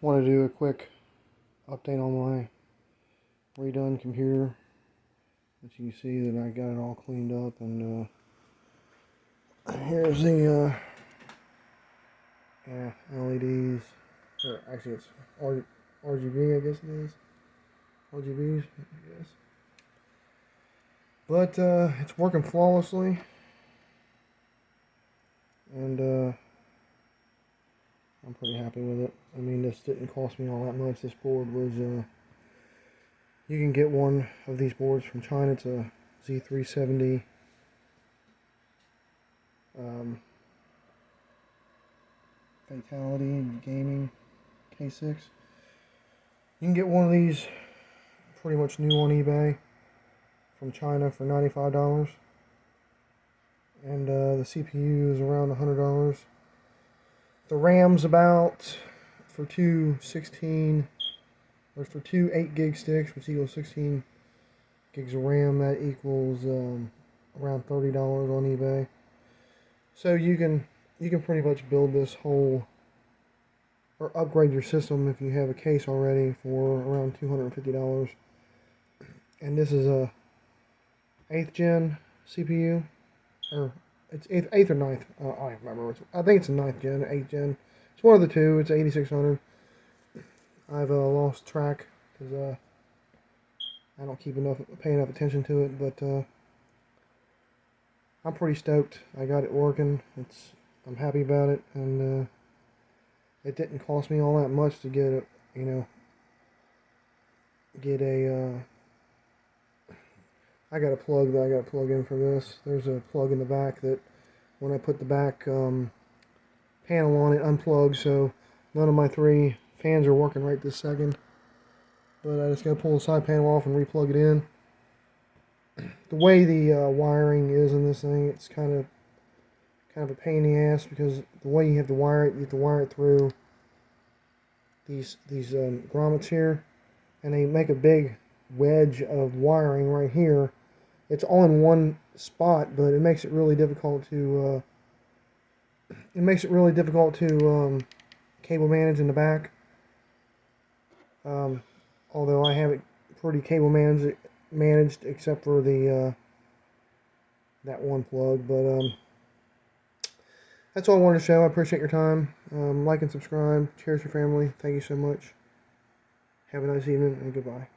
Want to do a quick update on my redone computer. As you can see that I got it all cleaned up, and here's the LEDs. Or actually, it's RGB, I guess it is. RGBs, I guess. But it's working flawlessly, and I'm pretty happy with it. I mean, this didn't cost me all that much. This board was, you can get one of these boards from China. It's a Z370 Fatality Gaming K6. You can get one of these pretty much new on eBay from China for $95. And the CPU is around $100. The RAM's about, for two 8 gig sticks, which equals 16 gigs of RAM, that equals around $30 on eBay. So you can pretty much build this whole, or upgrade your system if you have a case already, for around $250. And this is a 8th gen CPU, or it's 8th or 9th. I don't remember. I think it's a 9th gen, 8th gen. It's one of the two. It's 8600. I've lost track because I don't pay enough attention to it. But I'm pretty stoked. I got it working. I'm happy about it, and it didn't cost me all that much to get it. I got a plug that I got to plug in for this. There's a plug in the back that, when I put the back panel on, it unplugged, so none of my 3 fans are working right this second. But I just got to pull the side panel off and replug it in. The way the wiring is in this thing, it's kind of a pain in the ass, because the way you have to wire it through these grommets here, and they make a big wedge of wiring right here. It's all in one spot, but it makes it really difficult to cable manage in the back. Although I have it pretty cable managed except for the that one plug. But that's all I wanted to show. I appreciate your time. Like and subscribe. Cherish your family. Thank you so much. Have a nice evening, and goodbye.